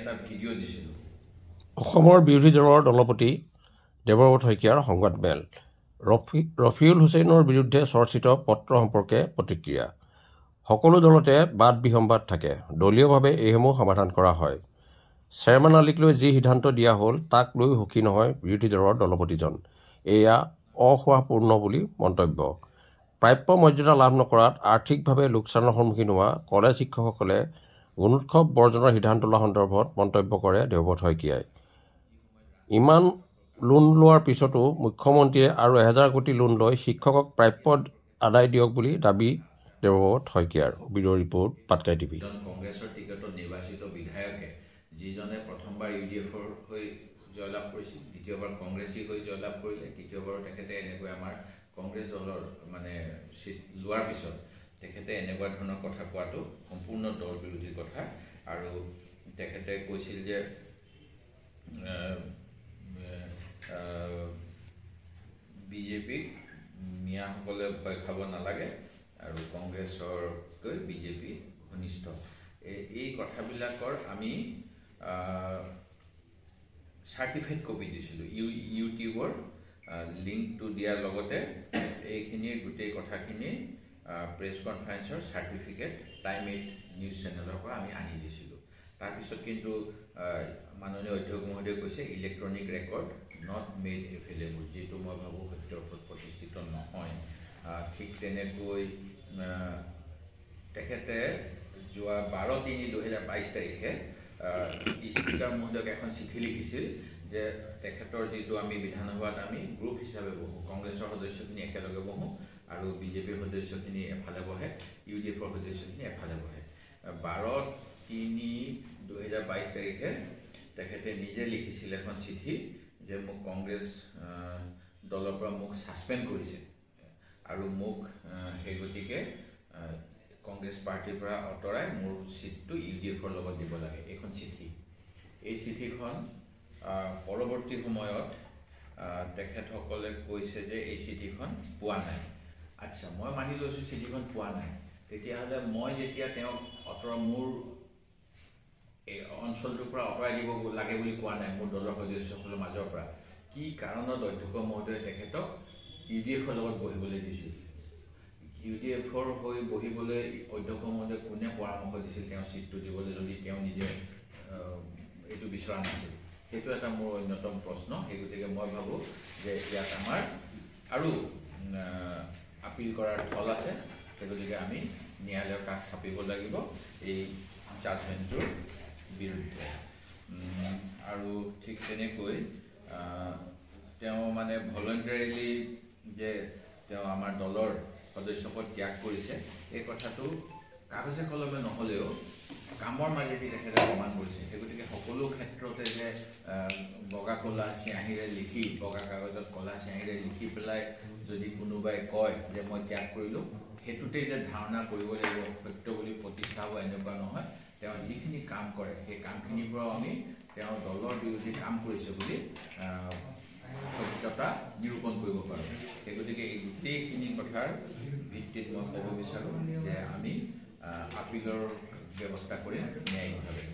এটা ভিডিঅ' দিছিলোঁ। অসমৰ বিৰোধী দলৰ দলপতি দেৱব্ৰত শইকীয়াৰ সংবাদমেল। ৰফিউল হুছেইনৰ বিৰুদ্ধে চৰ্চিত পত্ৰ সম্পৰ্কে প্ৰতিক্ৰিয়া। সকলো দলতে বাদ বিসম্বাদ থাকে, দলীয়ভাৱে এইসমূহ সমাধান কৰা হয়। চেয়াৰমেন আলীক লৈ যি সিদ্ধান্ত দিয়া হ'ল তাক লৈ সুখী নহয় বিৰোধী দলৰ দলপতিজন। এয়া অসোৱাপূৰ্ণ বুলি মন্তব্য। প্ৰাপ্য মৰ্যাদা লাভ নকৰাত আৰ্থিকভাৱে লোকচানৰ সন্মুখীন হোৱা কলেজ শিক্ষকসকলে গুণোৎসৱ বৰ্জনৰ সিদ্ধান্ত লোৱা সন্দৰ্ভত মন্তব্য কৰে দেৱব্ৰত শইকীয়াই। ইমান লোন লোৱাৰ পিছতো মুখ্যমন্ত্ৰীয়ে আৰু 1000 কোটি লোন লৈ শিক্ষকক প্ৰাপ্য আদায় দিয়ক বুলি দাবী দেৱব্ৰত শইকীয়াৰ। Bureau report, Patkai TV. কংগ্ৰেছৰ টিকটত নিৰ্বাচিত বিধায়কে যিজনে প্ৰথমবাৰ UDFৰ হৈ জয়লাভ কৰিছিল, দ্বিতীয়বাৰ কংগ্ৰেছী হৈ জয়লাভ কৰিলে, তৃতীয়বাৰো তেখেতে এনেকৈ আমাৰ কংগ্ৰেছ দলৰ মানে চিট লোৱাৰ পিছত তেখেতে এনেকুৱা ধৰণৰ কথা কোৱাটো সম্পূৰ্ণ দল বিৰোধী কথা। আৰু তেখেতে কৈছিল যে বিজেপিক মিয়াসকলে ভয় খাব নালাগে আৰু কংগ্ৰেছতকৈ বিজেপি ঘনিষ্ঠ। এই কথাবিলাকৰ আমি চাৰ্টিফাইড কপি দিছিলোঁ ইউটিউবৰ লিংকটো দিয়াৰ লগতে এইখিনিৰ গোটেই কথাখিনি প্ৰেছ কনফাৰেন্সৰ চাৰ্টিফিকেট টাইম 8 নিউজ চেনেলৰ পৰা আমি আনি দিছিলোঁ। তাৰপিছত কিন্তু মাননীয় অধ্যক্ষ মহোদয়ে কৈছে electronic record not made available, যিটো মই ভাবোঁ সত্যৰ ওপৰত প্ৰতিষ্ঠিত নহয়। ঠিক তেনেকৈ তেখেতে যোৱা 12/3/2022 তাৰিখে স্পীকাৰ মহোদয়ক এখন চিঠি লিখিছিল যে তেখেতৰ যিটো আমি বিধানসভাত আমি গ্ৰুপ হিচাপে বহোঁ, কংগ্ৰেছৰ সদস্যখিনি একেলগে বহোঁ আৰু বিজেপিৰ সদস্যখিনি এফালে বহে, UDFৰ সদস্যখিনি এফালে বহে। 12/3/2022 তাৰিখে তেখেতে নিজে লিখিছিল এখন চিঠি যে মোক কংগ্ৰেছ দলৰ পৰা মোক ছাছপেণ্ড কৰিছে আৰু মোক সেই গতিকে কংগ্ৰেছ পাৰ্টিৰ পৰা আঁতৰাই মোৰ চিটটো UDFৰ লগত দিব লাগে, এইখন চিঠি। এই চিঠিখন পৰৱৰ্তী সময়ত তেখেতসকলে কৈছে যে এই চিঠিখন পোৱা নাই। আচ্ছা, মই মানি লৈছোঁ চিঠিখন পোৱা নাই। তেতিয়াহ'লে মই যেতিয়া তেওঁক মোৰ এই অঞ্চলটোৰ পৰা আঁতৰাই দিব লাগে বুলি কোৱা নাই মোৰ দলৰ সদস্যসকলৰ মাজৰ পৰা, কি কাৰণত অধ্যক্ষ মহোদয়ে তেখেতক UDFৰ লগত বহিবলৈ দিছিল? UDFৰ হৈ বহিবলৈ অধ্যক্ষ মহোদয়ে কোনে পৰামৰ্শ দিছিল তেওঁ চিটটো দিবলৈ, যদি তেওঁ নিজে এইটো বিচৰা নাছিল? সেইটো এটা মোৰ অন্যতম প্ৰশ্ন। সেই গতিকে মই ভাবোঁ যে ইয়াত আমাৰ আৰু আপিল কৰাৰ থল আছে। সেই গতিকে আমি ন্যায়ালয়ৰ কাষ চাপিব লাগিব এই জাজমেণ্টটোৰ বিৰুদ্ধে। আৰু ঠিক তেনেকৈ তেওঁ মানে ভলণ্টাৰীলি যে তেওঁ আমাৰ দলৰ সদস্যপদ ত্যাগ কৰিছে, এই কথাটো কাগজে কলমে নহ'লেও কামৰ মাজেদি তেখেতে প্ৰমাণ কৰিছে। সেই গতিকে সকলো ক্ষেত্ৰতে যে বগা কলা চিয়াঁহীৰে লিখি, বগা কাগজত কলা চিয়াঁহীৰে লিখি পেলাই যদি কোনোবাই কয় যে মই ত্যাগ কৰিলোঁ, সেইটোতেই যে ধাৰণা কৰিব লাগিব সত্য বুলি প্ৰতিষ্ঠা হ'ব, এনেকুৱা নহয়। তেওঁ যিখিনি কাম কৰে সেই কামখিনিৰ পৰাও আমি তেওঁ দলৰ বিৰোধী কাম কৰিছে বুলি সত্যতা নিৰূপণ কৰিব পাৰোঁ। সেই গতিকে এই গোটেইখিনি কথাৰ ভিত্তিত মই ক'ব বিচাৰোঁ যে আমি আপিলৰ ব্যৱস্থা কৰিম ন্যায়িকভাৱে।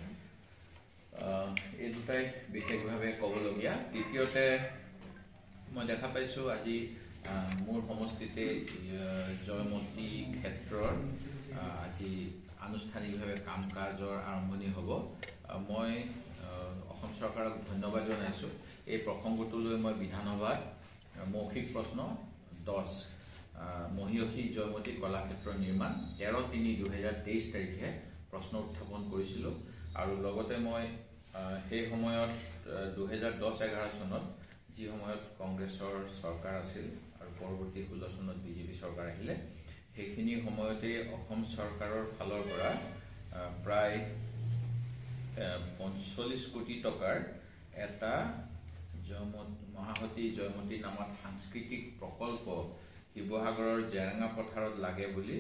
এই দুটাই বিশেষভাৱে ক'বলগীয়া। দ্বিতীয়তে মই দেখা পাইছোঁ আজি মোৰ সমষ্টিতে জয়মতী ক্ষেত্ৰৰ আজি আনুষ্ঠানিকভাৱে কাম কাজৰ আৰম্ভণি হ'ব। মই অসম চৰকাৰক ধন্যবাদ জনাইছোঁ। এই প্ৰসংগটোলৈ মই বিধানসভাত মৌখিক প্ৰশ্ন 10 মহীয়সী জয়মতী কলাক্ষেত্ৰৰ নিৰ্মাণ 13/3/2023 তাৰিখে প্ৰশ্ন উত্থাপন কৰিছিলোঁ। আৰু লগতে মই সেই সময়ত 2010-11 চনত যি সময়ত কংগ্ৰেছৰ চৰকাৰ আছিল আৰু পৰৱৰ্তী 16 চনত বিজেপি চৰকাৰ আহিলে, সেইখিনি সময়তে অসম চৰকাৰৰ ফালৰ পৰা প্ৰায় 45 কোটি টকাৰ এটা মহাসতী জয়মতী নামত সাংস্কৃতিক প্ৰকল্প শিৱসাগৰৰ জেৰেঙা পথাৰত লাগে বুলি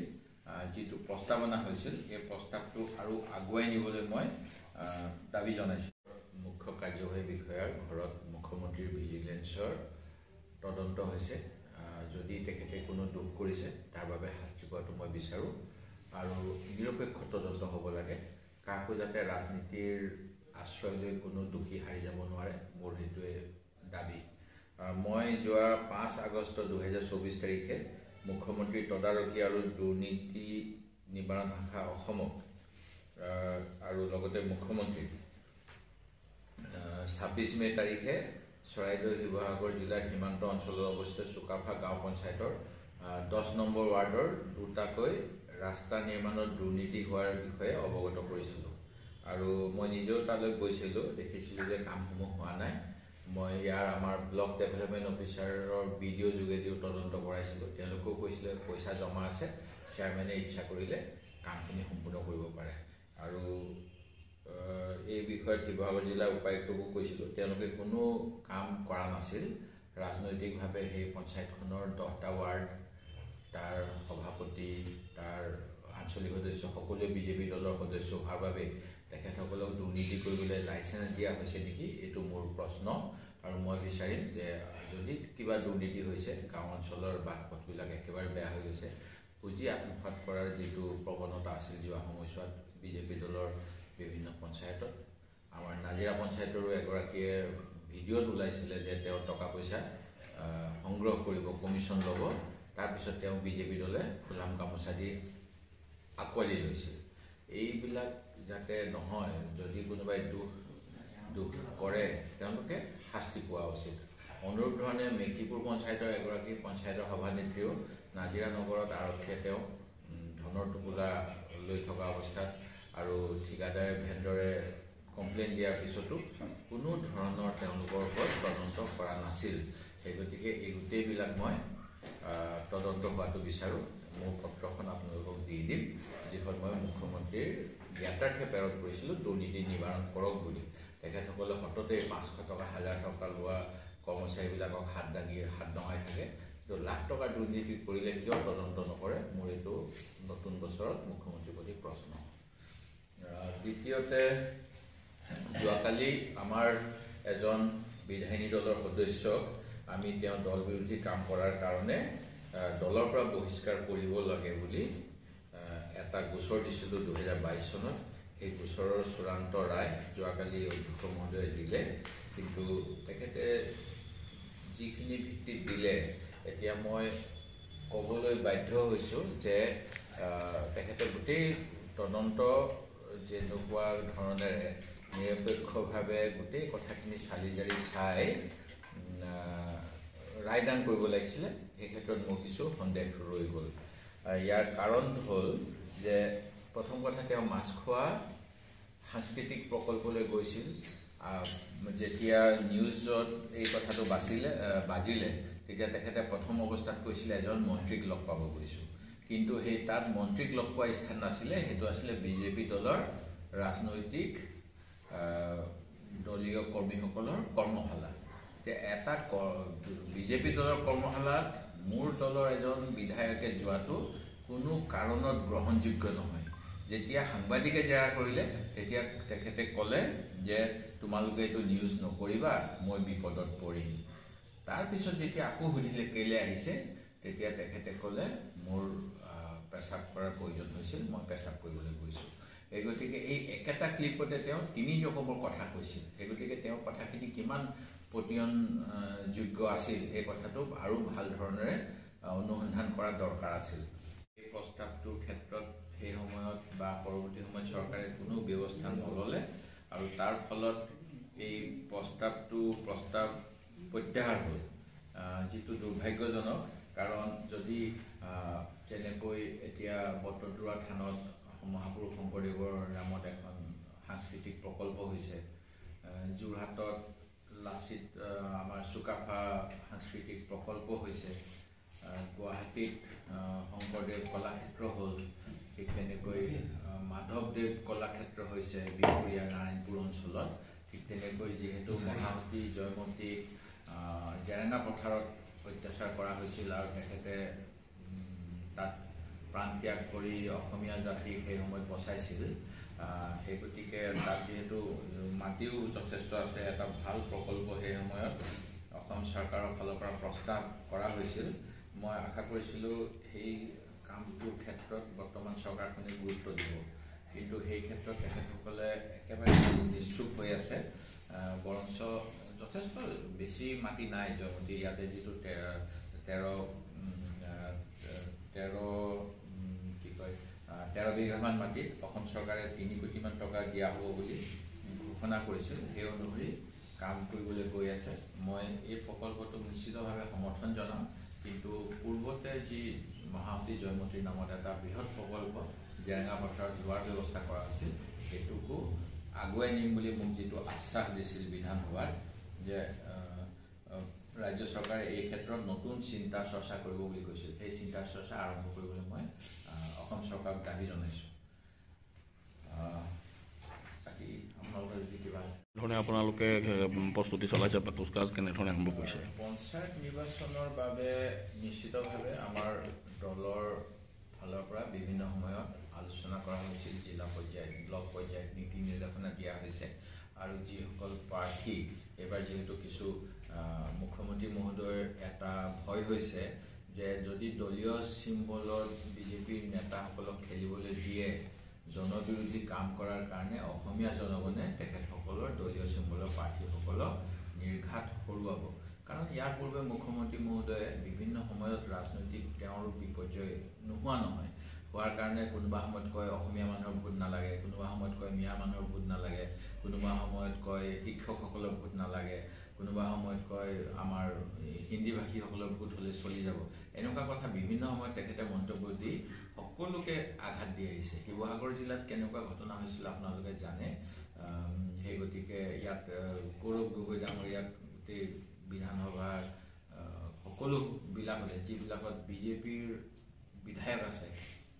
যিটো প্ৰস্তাৱনা হৈছিল, এই প্ৰস্তাৱটো আৰু আগুৱাই নিবলৈ মই দাবী জনাইছোঁ। মুখ্য কাৰ্যবাহী বিষয়াৰ ঘৰত মুখ্যমন্ত্ৰীৰ ভিজিলেন্সৰ তদন্ত হৈছে। যদি তেখেতে কোনো দোষ কৰিছে তাৰ বাবে শাস্তি পোৱাটো মই বিচাৰোঁ আৰু নিৰপেক্ষ তদন্ত হ'ব লাগে। কাকো যাতে ৰাজনীতিৰ আশ্ৰয় লৈ কোনো দোষী হাৰি যাব নোৱাৰে, মোৰ সেইটোৱে দাবী। মই যোৱা 5 আগষ্ট 2024 তাৰিখে মুখ্যমন্ত্ৰী তদাৰকী আৰু দুৰ্নীতি নিবাৰণ শাখা অসমক আৰু লগতে মুখ্যমন্ত্ৰী 26 মে তাৰিখে চৰাইদেউ শিৱসাগৰ জিলাৰ সীমান্ত অঞ্চলত অৱস্থিত চুকাফা গাঁও পঞ্চায়তৰ 10 নম্বৰ ৱাৰ্ডৰ দুটাকৈ ৰাস্তা নিৰ্মাণৰ দুৰ্নীতি হোৱাৰ বিষয়ে অৱগত কৰিছিলোঁ। আৰু মই নিজেও তালৈ গৈছিলোঁ, দেখিছিলোঁ যে কামসমূহ হোৱা নাই। মই ইয়াৰ আমাৰ ব্লক ডেভেলপমেণ্ট অফিচাৰৰ ভিডিঅ' যোগেদিও তদন্ত কৰাইছিলোঁ। তেওঁলোকেও কৈছিলে পইচা জমা আছে, চেয়াৰমেনে ইচ্ছা কৰিলে কামখিনি সম্পূৰ্ণ কৰিব পাৰে। আৰু এই বিষয়ত শিৱসাগৰ জিলা উপায়ুক্তকো কৈছিলোঁ, তেওঁলোকে কোনো কাম কৰা নাছিল। ৰাজনৈতিকভাৱে সেই পঞ্চায়তখনৰ 10টা ৱাৰ্ড, তাৰ সভাপতি, তাৰ আঞ্চলিক সদস্য সকলোৱে বিজেপি দলৰ সদস্য হোৱাৰ বাবে তেখেতসকলক দুৰ্নীতি কৰিবলৈ লাইচেঞ্চ দিয়া হৈছে নেকি, এইটো মোৰ প্ৰশ্ন। আৰু মই বিচাৰিম যে যদি কিবা দুৰ্নীতি হৈছে, গাঁও অঞ্চলৰ বাট পথবিলাক একেবাৰে বেয়া হৈ গৈছে, পুঁজি আত্মসাৎ কৰাৰ যিটো প্ৰৱণতা আছিল যোৱা সময়ছোৱাত বিজেপি দলৰ বিভিন্ন পঞ্চায়তত, আমাৰ নাজিৰা পঞ্চায়তৰো এগৰাকীয়ে ভিডিঅ'ত ওলাইছিলে যে তেওঁ টকা পইচা সংগ্ৰহ কৰিব, কমিশ্যন ল'ব, তাৰপিছত তেওঁ বিজেপি দলে ফুলাম গামোচা দি আঁকোৱালি লৈছিল। এইবিলাক যাতে নহয়, যদি কোনোবাই দুখ কৰে তেওঁলোকে শাস্তি পোৱা উচিত। অনুৰূপ ধৰণে মেকিপুৰ পঞ্চায়তৰ এগৰাকী পঞ্চায়তৰ সভানেত্ৰীও নাজিৰা নগৰত আৰক্ষীয়ে তেওঁ ধনৰ টোপোলা লৈ থকা অৱস্থাত আৰু ঠিকাদাৰে ভেণ্ডৰে কমপ্লেইন দিয়াৰ পিছতো কোনো ধৰণৰ তেওঁলোকৰ ওপৰত তদন্ত কৰা নাছিল। সেই গতিকে এই গোটেইবিলাক মই তদন্ত হোৱাটো বিচাৰোঁ। মোৰ পত্ৰখন আপোনালোকক দি দিম, যিখন মই মুখ্যমন্ত্ৰীৰ জ্ঞাতাৰ্থে প্ৰেৰণ কৰিছিলোঁ দুৰ্নীতি নিবাৰণ কৰক বুলি। তেখেতসকলে সততে 500 টকা 1000 টকা লোৱা কৰ্মচাৰীবিলাকক হাত নহাই থাকে। তো লাখ টকা দুৰ্নীতি কৰিলে কিয় তদন্ত নকৰে, মোৰ এইটো নতুন বছৰত মুখ্যমন্ত্ৰীৰ প্ৰতি প্ৰশ্ন। দ্বিতীয়তে, যোৱাকালি আমাৰ এজন বিধায়িনী দলৰ সদস্যক আমি তেওঁ দল বিৰোধী কাম কৰাৰ কাৰণে দলৰ পৰা বহিষ্কাৰ কৰিব লাগে বুলি এটা গোচৰ দিছিলোঁ 2022 চনত। সেই গোচৰৰ চূড়ান্ত ৰায় যোৱাকালি অধ্যক্ষ মহোদয়ে দিলে, কিন্তু তেখেতে যিখিনি ভিত্তিত দিলে, এতিয়া মই ক'বলৈ বাধ্য হৈছোঁ যে তেখেতে গোটেই তদন্ত যেনেকুৱা ধৰণেৰে নিৰপেক্ষভাৱে গোটেই কথাখিনি চালি জাৰি চাই ৰায়দান কৰিব লাগিছিলে, সেই ক্ষেত্ৰত মোৰ কিছু সন্দেহ ৰৈ গ'ল। ইয়াৰ কাৰণ হ'ল যে প্ৰথম কথা, তেওঁ মাছখোৱা সাংস্কৃতিক প্ৰকল্পলৈ গৈছিল। যেতিয়া নিউজত এই কথাটো বাজিলে তেতিয়া তেখেতে প্ৰথম অৱস্থাত কৈছিলে এজন মন্ত্ৰীক লগ পাব গৈছোঁ, কিন্তু সেই তাত মন্ত্ৰীক লগ পোৱা স্থান নাছিলে, সেইটো আছিলে বিজেপি দলৰ ৰাজনৈতিক দলীয় কৰ্মীসকলৰ কৰ্মশালা। এটা বিজেপি দলৰ কৰ্মশালাত মোৰ দলৰ এজন বিধায়কে যোৱাটো কোনো কাৰণত গ্ৰহণযোগ্য নহয়। যেতিয়া সাংবাদিকে জেৰা কৰিলে তেতিয়া তেখেতে ক'লে যে তোমালোকে এইটো নিউজ নকৰিবা, মই বিপদত পৰিম। তাৰপিছত যেতিয়া আকৌ সুধিলে কেলৈ আহিছে, তেতিয়া তেখেতে ক'লে মোৰ পেচাব কৰাৰ প্ৰয়োজন হৈছিল, মই পেচাব কৰিবলৈ গৈছোঁ। এই গতিকে এই একেটা ক্লিপতে তেওঁ 3 ৰকমৰ কথা কৈছিল। সেই গতিকে তেওঁৰ কথাখিনি কিমান পতিয়নযোগ্য আছিল এই কথাটো আৰু ভাল ধৰণেৰে অনুসন্ধান কৰা দৰকাৰ আছিল। এই প্ৰস্তাৱটোৰ ক্ষেত্ৰত সেই সময়ত বা পৰৱৰ্তী সময়ত চৰকাৰে কোনো ব্যৱস্থা নল'লে আৰু তাৰ ফলত এই প্ৰস্তাৱ প্ৰত্যাহাৰ হ'ল, যিটো দুৰ্ভাগ্যজনক। কাৰণ যদি যেনেকৈ এতিয়া বটদ্ৰৱা থানত মহাপুৰুষ শংকৰদেৱৰ নামত এখন সাংস্কৃতিক প্ৰকল্প হৈছে, যোৰহাটত লাচিত আমাৰ চুকাফা সাংস্কৃতিক প্ৰকল্প হৈছে, গুৱাহাটীত শংকৰদেৱ কলাক্ষেত্ৰ হ'ল, ঠিক তেনেকৈ মাধৱদেৱ কলাক্ষেত্ৰ হৈছে বিহপুৰীয়া নাৰায়ণপুৰ অঞ্চলত। ঠিক তেনেকৈ যিহেতু মহামতী জয়মতী জেৰেঙা পথাৰত অত্যাচাৰ কৰা হৈছিল আৰু তেখেতে তাত প্ৰাণ ত্যাগ কৰি অসমীয়া জাতিক সেই সময়ত বচাইছিল, সেই গতিকে তাত যিহেতু মাটিও যথেষ্ট আছে, এটা ভাল প্ৰকল্প সেই সময়ত অসম চৰকাৰৰ ফালৰ পৰা প্ৰস্তাৱ কৰা হৈছিল। মই আশা কৰিছিলোঁ সেই কামটোৰ ক্ষেত্ৰত বৰ্তমান চৰকাৰখনে গুৰুত্ব দিব, কিন্তু সেই ক্ষেত্ৰত তেখেতসকলে একেবাৰে নিশ্চুপ হৈ আছে বৰঞ্চ যথেষ্ট বেছি মাটি নাই জয়মতী ইয়াতে যিটো 13 বিঘামান মাটিত অসম চৰকাৰে 3 কোটিমান টকা দিয়া হ'ব বুলি ঘোষণা কৰিছিল সেই অনুসৰি কাম কৰিবলৈ গৈ আছে মই এই প্ৰকল্পটো নিশ্চিতভাৱে সমৰ্থন জনাম কিন্তু পূৰ্বতে যি মহামতী জয়মতীৰ নামত এটা বৃহৎ প্ৰকল্প জেৰেঙা পথাৰত লোৱাৰ ব্যৱস্থা কৰা হৈছিল সেইটোকো আগুৱাই নিম বুলি মোক যিটো আশ্বাস দিছিল বিধানসভাত যে ৰাজ্য চৰকাৰে এই ক্ষেত্ৰত নতুন চিন্তা চৰ্চা কৰিব বুলি কৈছিল সেই চিন্তা চৰ্চা আৰম্ভ কৰিবলৈ মই অসম চৰকাৰক দাবী জনাইছোঁ বাকী আপোনালোকৰ যদি কিবা আছে ধৰণে আপোনালোকে প্ৰস্তুতি চলাইছে বা কুচকাজ কেনেধৰণে আৰম্ভ কৰিছে পঞ্চায়ত নিৰ্বাচনৰ বাবে নিশ্চিতভাৱে আমাৰ দলৰ ফালৰ পৰা বিভিন্ন সময়ত আলোচনা কৰা হৈছিল জিলা পৰ্যায়ত ব্লক পৰ্যায়ত নীতি নিৰ্দেশনা দিয়া হৈছে আৰু যিসকল প্ৰাৰ্থী এইবাৰ যিহেতু কিছু মুখ্যমন্ত্ৰী মহোদয়ৰ এটা ভয় হৈছে যে যদি দলীয় চিম্বলৰ বিজেপিৰ নেতাসকলক খেলিবলৈ দিয়ে জনবিৰোধী কাম কৰাৰ কাৰণে অসমীয়া জনগণে তেখেতসকলৰ দলীয় চিম্বলৰ প্ৰাৰ্থীসকলক নিৰ্ঘাত হৰুৱাব কাৰণ ইয়াৰ পূৰ্বে মুখ্যমন্ত্ৰী মহোদয়ে বিভিন্ন সময়ত ৰাজনৈতিক তেওঁৰ বিপৰ্যয় নোহোৱা নহয় হোৱাৰ কাৰণে কোনোবা সময়ত কয় অসমীয়া মানুহৰ ভোট নালাগে কোনোবা সময়ত কয় মিয়া মানুহৰ ভোট নালাগে কোনোবা সময়ত কয় শিক্ষকসকলৰ ভোট নালাগে কোনোবা সময়ত কয় আমাৰ হিন্দী ভাষীসকলৰ ভোট হ'লে চলি যাব এনেকুৱা কথা বিভিন্ন সময়ত তেখেতে মন্তব্য দি সকলোকে আঘাত দি আহিছে শিৱসাগৰ জিলাত কেনেকুৱা ঘটনা হৈছিল আপোনালোকে জানে সেই গতিকে ইয়াত গৌৰৱ গগৈ ডাঙৰীয়াক গোটেই বিধানসভাৰ সকলোবিলাকতে যিবিলাকত বিজেপিৰ বিধায়ক আছে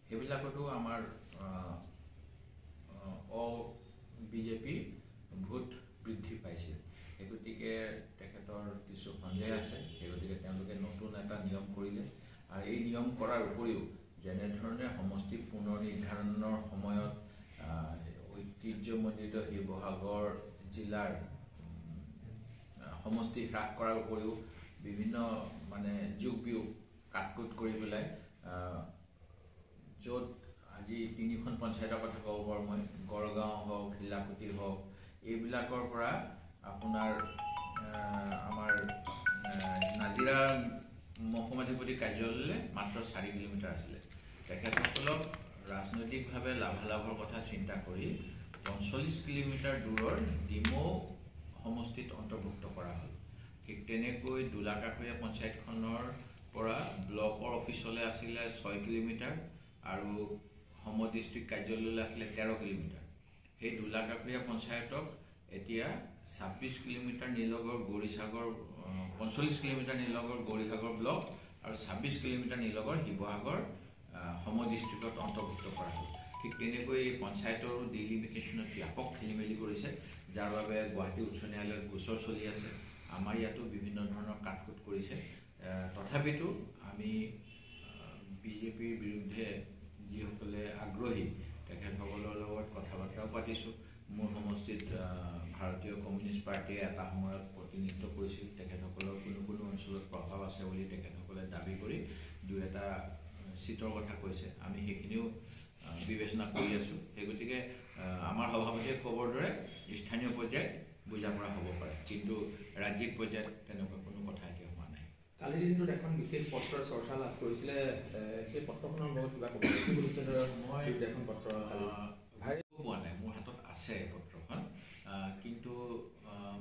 সেইবিলাকতো আমাৰ বিজেপি ভোট বৃদ্ধি পাইছিল সেই গতিকে তেখেতৰ কিছু সন্দেহ আছে সেই গতিকে তেওঁলোকে নতুন এটা নিয়ম কৰিলে আৰু এই নিয়ম কৰাৰ উপৰিও যেনেধৰণে সমষ্টি পুনৰ নিৰ্ধাৰণৰ সময়ত ঐতিহ্যমণ্ডিত শিৱসাগৰ জিলাৰ সমষ্টি হ্ৰাস কৰাৰ উপৰিও বিভিন্ন মানে যোগ বিয়োগ কাটকুট কৰি পেলাই য'ত আজি 3খন পঞ্চায়তৰ কথা ক'ব পাৰোঁ মই গড়গাঁও হওক শিলাকুটি হওক এইবিলাকৰ পৰা আপোনাৰ আমাৰ নাজিৰা মহকুমাধিপতি কাৰ্যালয়লৈ মাত্ৰ 4 কিলোমিটাৰ আছিলে তেখেতসকলক ৰাজনৈতিকভাৱে লাভালাভৰ কথা চিন্তা কৰি 45 কিলোমিটাৰ দূৰৰ ডিমৌ সমষ্টিত অন্তৰ্ভুক্ত কৰা হ'ল ঠিক তেনেকৈ দুলাকাষৰীয়া পঞ্চায়তখনৰ পৰা ব্লকৰ অফিচলৈ আছিলে 6 কিলোমিটাৰ আৰু সম ডিষ্ট্ৰিক্ট কাৰ্যালয়লৈ আছিলে 13 কিলোমিটাৰ সেই দুলাকাষৰীয়া পঞ্চায়তক এতিয়া 26 kilometre Nilgarh Gaurisagar 45 kilometre Nilgarh Gaurisagar block আৰু 26 কিলোমিটাৰ নীলগড় শিৱসাগৰ সম ডিষ্ট্ৰিক্টত অন্তৰ্ভুক্ত কৰা হ'ল ঠিক তেনেকৈ এই পঞ্চায়তৰো ডিলিমিটেশ্যনত ব্যাপক খেলিমেলি কৰিছে যাৰ বাবে গুৱাহাটী উচ্চ ন্যায়ালয়ত গোচৰ চলি আছে আমাৰ ইয়াতো বিভিন্ন ধৰণৰ কাটকুট কৰিছে তথাপিতো আমি বিজেপিৰ বিৰুদ্ধে যিসকলে আগ্ৰহী তেখেতসকলৰ লগত কথা বাৰ্তাও পাতিছোঁ মোৰ সমষ্টিত ভাৰতীয় কমিউনিষ্ট পাৰ্টিয়ে এটা সময়ত প্ৰতিনিধিত্ব কৰিছিল তেখেতসকলৰ কোনো অঞ্চলত প্ৰভাৱ আছে বুলি তেখেতসকলে দাবী কৰি দুই এটা চিটৰ কথা কৈছে আমি সেইখিনিও বিবেচনা কৰি আছোঁ সেই গতিকে আমাৰ সভাপতিয়ে খবৰ দৰে স্থানীয় পৰ্যায়ত বুজা পৰা হ'ব পাৰে কিন্তু ৰাজ্যিক পৰ্যায়ত তেনেকুৱা কোনো কথা এতিয়া হোৱা নাই কালিৰ দিনটোত এখন বিশেষ পত্ৰৰ চৰ্চা লাভ কৰিছিলে সেই পত্ৰখনৰ লগত কিবা ক'ব মই এখন পত্ৰ পোৱা নাই মোৰ হাতত আছে পত্ৰখন কিন্তু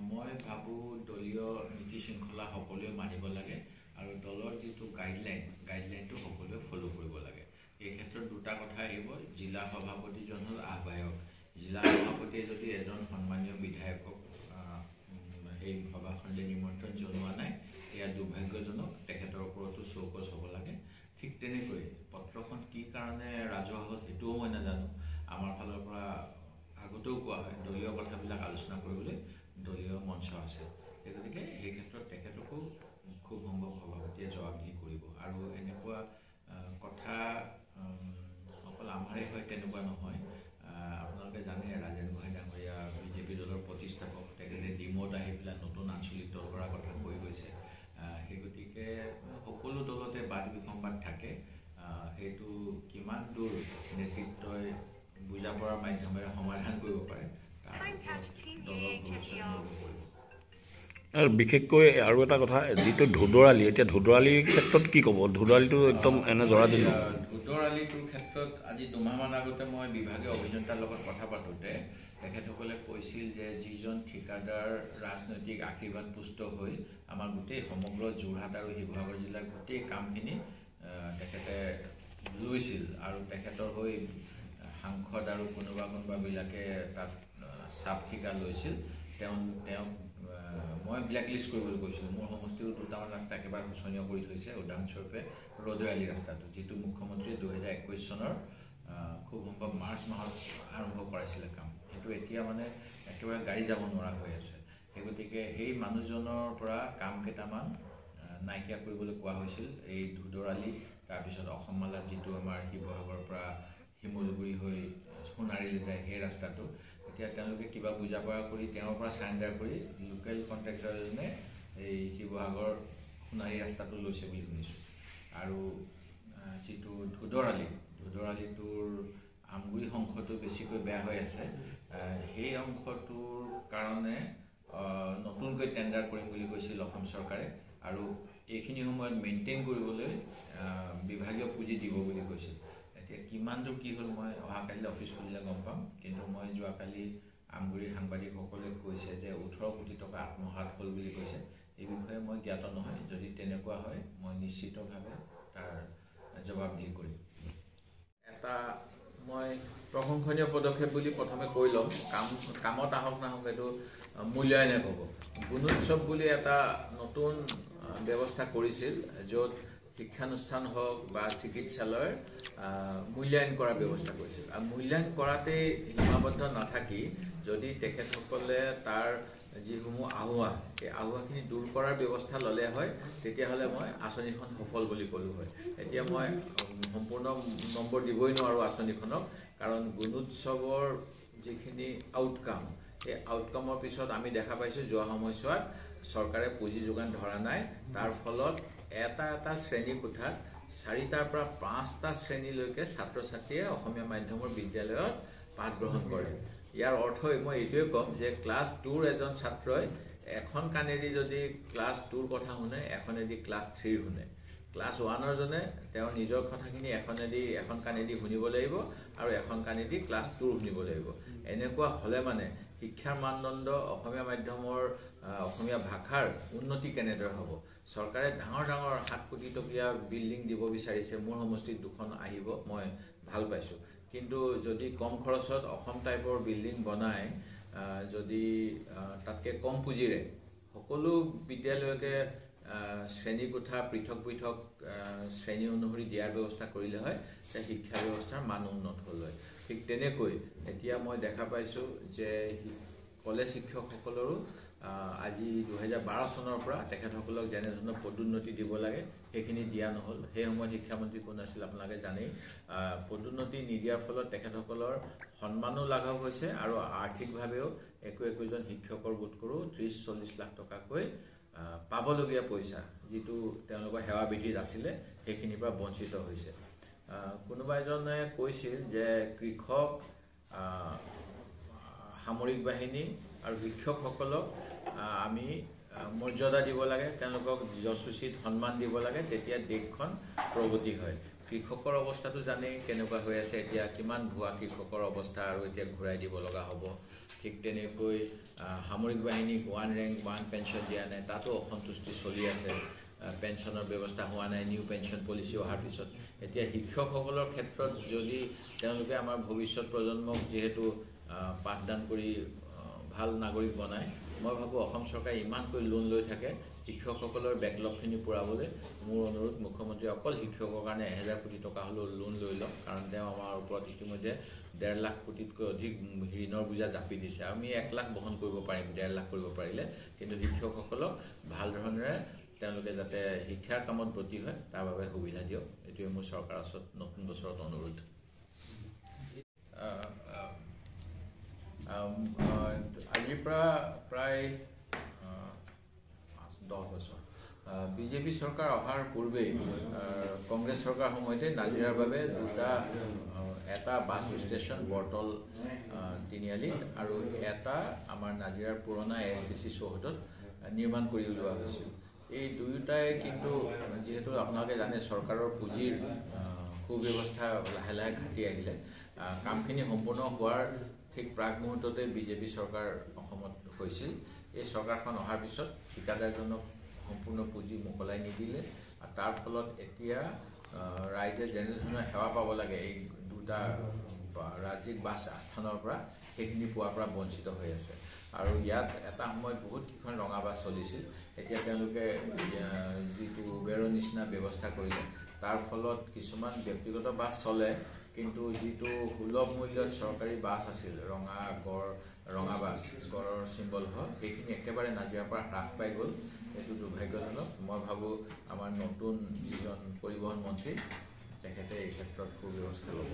মই ভাবোঁ দলীয় নীতি শৃংখলা সকলোৱে মানিব লাগে আৰু দলৰ যিটো গাইডলাইনটো সকলোৱে ফ'ল' কৰিব লাগে এই ক্ষেত্ৰত দুটা কথা আহিব জিলা সভাপতিজন হ'ল আহ্বায়ক জিলা সভাপতিয়ে যদি এজন সন্মানীয় বিধায়কক সেই সভাখনলৈ নিমন্ত্ৰণ জনোৱা নাই এয়া দুৰ্ভাগ্যজনক তেখেতৰ ওপৰতো চৌকচ হ'ব লাগে ঠিক তেনেকৈ পত্ৰখন কি কাৰণে ৰাজহুৱা হ'ল সেইটোও মই নাজানো আমাৰ ফালৰ পৰা আগতেও কোৱা হয় দলীয় কথাবিলাক আলোচনা কৰিবলৈ দলীয় মঞ্চ আছে সেই গতিকে সেই ক্ষেত্ৰত তেখেতকো খুব সম্ভৱ সভাপতিয়ে জবাবদিহি কৰিব আৰু এনেকুৱা কথা অকল আমাৰেই হয় তেনেকুৱা নহয় আপোনালোকে জানে ৰাজেন গোহাঁই ডাঙৰীয়া বিজেপি দলৰ প্ৰতিষ্ঠাপক তেখেতে ডিমৌত আহি পেলাই নতুন আঞ্চলিক দল কৰাৰ কথা কৈ গৈছে সেই গতিকে সকলো দলতে বাদ বিসম্বাদ থাকে সেইটো কিমান দূৰ নেতৃত্বই বুজা পৰাৰ মাধ্যমেৰে সমাধান কৰিব পাৰে তাৰ দলৰ ভৱিষ্যত নিৰ্ভৰ কৰিব। আৰু বিশেষকৈ আৰু এটা কথা, যিটো ধুদৰালি, এতিয়া ধুদৰালিৰ ক্ষেত্ৰত কি ক'ব? ধুদৰালিটো একদম এনে জৰা দিন। ধুদৰালিটোৰ ক্ষেত্ৰত আজি দুমাহমান আগতে মই বিভাগীয় অভিযন্তাৰ লগত কথা পাতোঁতে তেখেতসকলে কৈছিল যে যিজন ঠিকাদাৰ ৰাজনৈতিক আশীৰ্বাদ পুষ্ট হৈ আমাৰ গোটেই সমগ্ৰ যোৰহাট আৰু শিৱসাগৰ জিলাৰ গোটেই কামখিনি তেখেতে লৈছিল আৰু তেখেতৰ হৈ সাংসদ আৰু কোনোবাবিলাকে তাত চাপ ঠিকা লৈছিল, তেওঁক মই ব্লেকলিষ্ট কৰিবলৈ কৈছিলোঁ। মোৰ সমষ্টিৰো দুটামান ৰাস্তা একেবাৰে শোচনীয় কৰি থৈছে। উদাহৰণস্বৰূপে ৰদৈয়ালি ৰাস্তাটো, যিটো মুখ্যমন্ত্ৰীয়ে 2021 চনৰ খুব সম্ভৱ মাৰ্চ মাহত আৰম্ভ কৰাইছিলে কাম, সেইটো এতিয়া মানে একেবাৰে গাড়ী যাব নোৱাৰা হৈ আছে। সেই গতিকে সেই মানুহজনৰ পৰা কাম কেইটামান নাইকিয়া কৰিবলৈ কোৱা হৈছিল। এই ধুদৰালি, তাৰপিছত অসমমালাত যিটো আমাৰ শিৱসাগৰৰ পৰা শিমলুগুৰি হৈ সোণাৰীলৈ যায় সেই ৰাস্তাটো, এতিয়া তেওঁলোকে কিবা বুজা পৰা কৰি তেওঁৰ পৰা চাৰেণ্ডাৰ কৰি লোকেল কণ্ট্ৰেক্টৰ এজনে এই শিৱসাগৰ সোণাৰী ৰাস্তাটো লৈছে বুলি শুনিছোঁ। আৰু যিটো ধুদৰালিটোৰ আমগুৰি অংশটো বেছিকৈ বেয়া হৈ আছে, সেই অংশটোৰ কাৰণে নতুনকৈ টেণ্ডাৰ কৰিম বুলি কৈছিল অসম চৰকাৰে, আৰু এইখিনি সময়ত মেইনটেইন কৰিবলৈ বিভাগীয় পুঁজি দিব বুলি কৈছিল। এতিয়া কিমান দূৰ কি হ'ল মই অহাকালি অফিচ খুলিলে গম পাম, কিন্তু মই যোৱাকালি আমগুৰিৰ সাংবাদিকসকলে কৈছে যে 18 কোটি টকা আত্মসাৎ হ'ল বুলি কৈছে। এই বিষয়ে মই জ্ঞাত নহয়, যদি তেনেকুৱা হয় মই নিশ্চিতভাৱে তাৰ জবাবদিহি কৰিম। এটা মই প্ৰশংসনীয় পদক্ষেপ বুলি প্ৰথমে কৈ ল'ম, কামত আহক নাহক এইটো মূল্যায়নে ক'ব। গুণোৎসৱ বুলি এটা নতুন ব্যৱস্থা কৰিছিল, য'ত শিক্ষানুষ্ঠান হওক বা চিকিৎসালয়ৰ মূল্যায়ন কৰাৰ ব্যৱস্থা কৰিছিল। আৰু মূল্যায়ন কৰাতেই সীমাবদ্ধ নাথাকি যদি তেখেতসকলে তাৰ যিসমূহ আহুৱা, সেই আহুৱাখিনি দূৰ কৰাৰ ব্যৱস্থা ল'লে হয়, তেতিয়াহ'লে মই আঁচনিখন সফল বুলি ক'লোঁ হয়। এতিয়া মই সম্পূৰ্ণ নম্বৰ দিবই নোৱাৰোঁ আঁচনিখনক, কাৰণ গুণোৎসৱৰ যিখিনি আউটকাম, সেই আউটকামৰ পিছত আমি দেখা পাইছোঁ যোৱা সময়ছোৱাত চৰকাৰে পুঁজি যোগান ধৰা নাই। তাৰ ফলত এটা শ্ৰেণী কোঠাত 4টাৰ পৰা 5টা শ্ৰেণীলৈকে ছাত্ৰ ছাত্ৰীয়ে অসমীয়া মাধ্যমৰ বিদ্যালয়ত পাঠ গ্ৰহণ কৰে। ইয়াৰ অৰ্থই মই এইটোৱে ক'ম যে ক্লাছ 2ৰ এজন ছাত্ৰই এখন কাণেদি যদি ক্লাছ 2ৰ কথা শুনে, এখনেদি ক্লাছ 3ৰ শুনে। ক্লাছ 1ৰ জনে তেওঁৰ নিজৰ কথাখিনি এখন কাণেদি শুনিব লাগিব আৰু এখন কাণেদি ক্লাছ 2ৰ শুনিব লাগিব। এনেকুৱা হ'লে মানে শিক্ষাৰ মানদণ্ড, অসমীয়া মাধ্যমৰ অসমীয়া ভাষাৰ উন্নতি কেনেদৰে হ'ব? চৰকাৰে ডাঙৰ 7 কোটি টকীয়া বিল্ডিং দিব বিচাৰিছে, মোৰ সমষ্টিত 2খন আহিব, মই ভাল পাইছোঁ। কিন্তু যদি কম খৰচত অসম টাইপৰ বিল্ডিং বনাই, যদি তাতকৈ কম পুঁজিৰে সকলো বিদ্যালয়কে শ্ৰেণীকোঠা পৃথক শ্ৰেণী অনুসৰি দিয়াৰ ব্যৱস্থা কৰিলে হয়, তেতিয়া শিক্ষা ব্যৱস্থাৰ মান উন্নত হ'ল হয়। ঠিক তেনেকৈ এতিয়া মই দেখা পাইছোঁ যে কলেজ শিক্ষকসকলৰো আজি 2012 চনৰ পৰা তেখেতসকলক যেনেধৰণৰ পদোন্নতি দিব লাগে সেইখিনি দিয়া নহ'ল। সেই সময়ত শিক্ষামন্ত্ৰী কোন আছিল আপোনালোকে জানেই। পদোন্নতি নিদিয়াৰ ফলত তেখেতসকলৰ সন্মানো লাঘৱ হৈছে আৰু আৰ্থিকভাৱেও একোজন শিক্ষকৰ বোধ কৰোঁ 30-40 লাখ টকাকৈ পাবলগীয়া পইচা, যিটো তেওঁলোকৰ সেৱা বিধিত আছিলে, সেইখিনিৰ পৰা বঞ্চিত হৈছে। কোনোবা এজনে কৈছিল যে কৃষক, সামৰিক বাহিনী আৰু শিক্ষকসকলক আমি মৰ্যাদা দিব লাগে, তেওঁলোকক যথোচিত সন্মান দিব লাগে, তেতিয়া দেশখন প্ৰগতি হয়। কৃষকৰ অৱস্থাটো জানেই কেনেকুৱা হৈ আছে এতিয়া, কিমান ভুৱা কৃষকৰ অৱস্থা আৰু এতিয়া ঘূৰাই দিব লগা হ'ব। ঠিক তেনেকৈ সামৰিক বাহিনীক 1 ৰেংক 1 পেঞ্চন দিয়া নাই, তাতো অসন্তুষ্টি চলি আছে। পেঞ্চনৰ ব্যৱস্থা হোৱা নাই, নিউ পেঞ্চন পলিচি অহাৰ পিছত। এতিয়া শিক্ষকসকলৰ ক্ষেত্ৰত যদি তেওঁলোকে আমাৰ ভৱিষ্যত প্ৰজন্মক যিহেতু পাঠদান কৰি ভাল নাগৰিক বনায়, মই ভাবোঁ অসম চৰকাৰে ইমানকৈ লোন লৈ থাকে, শিক্ষকসকলৰ বেকলগখিনি পূৰাবলৈ মোৰ অনুৰোধ, মুখ্যমন্ত্ৰীয়ে অকল শিক্ষকৰ কাৰণে 1000 কোটি টকা হ'লেও লোন লৈ লওক, কাৰণ তেওঁ আমাৰ ওপৰত ইতিমধ্যে 1.5 লাখ কোটিতকৈ অধিক ঋণৰ বোজা জাপি দিছে। আমি 1 লাখ বহন কৰিব পাৰিম, 1.5 লাখ কৰিব পাৰিলে, কিন্তু শিক্ষকসকলক ভাল ধৰণেৰে তেওঁলোকে যাতে শিক্ষাৰ কামত ব্ৰতী হয় তাৰ বাবে সুবিধা দিয়ক, এইটোৱে মোৰ চৰকাৰৰ ওচৰত নতুন বছৰত অনুৰোধ। আজিৰ পৰা প্ৰায় 10 বছৰ বিজেপি চৰকাৰ অহাৰ পূৰ্বেই কংগ্ৰেছ চৰকাৰ সময়তে নাজিৰাৰ বাবে এটা বাছ ষ্টেচন বৰতল 3 তিনিআলিত আৰু এটা আমাৰ নাজিৰাৰ পুৰণা ASTC চৌহদত নিৰ্মাণ কৰি উলিওৱা হৈছিল। এই দুয়োটাই কিন্তু যিহেতু আপোনালোকে জানে চৰকাৰৰ পুঁজিৰ সুব্যৱস্থা লাহে লাহে ঘাটি আহিলে, কামখিনি সম্পূৰ্ণ হোৱাৰ ঠিক প্ৰাক মুহূৰ্ততে বিজেপি চৰকাৰ অসমত হৈছিল। এই চৰকাৰখন অহাৰ পিছত ঠিকাদাৰজনক সম্পূৰ্ণ পুঁজি মোকলাই নিদিলে, আৰু তাৰ ফলত এতিয়া ৰাইজে যেনেধৰণৰ সেৱা পাব লাগে এই দুটা ৰাজ্যিক বাছ আস্থানৰ পৰা সেইখিনি পোৱাৰ পৰা বঞ্চিত হৈ আছে। আৰু ইয়াত এটা সময়ত বহুতকেইখন ৰঙা বাছ চলিছিল, এতিয়া তেওঁলোকে যিটো উবেৰৰ নিচিনা ব্যৱস্থা কৰিলে, তাৰ ফলত কিছুমান ব্যক্তিগত বাছ চলে, কিন্তু যিটো সুলভ মূল্যত চৰকাৰী বাছ আছিল ৰঙা বাছ গড়ৰ চিম্বল হয়, সেইখিনি একেবাৰে নাজিৰাৰ পৰা হ্ৰাস পাই গ'ল। এইটো দুৰ্ভাগ্যজনক। মই ভাবোঁ আমাৰ নতুন যিজন পৰিবহণ মন্ত্ৰী তেখেতে এই ক্ষেত্ৰত সুব্যৱস্থা ল'ব।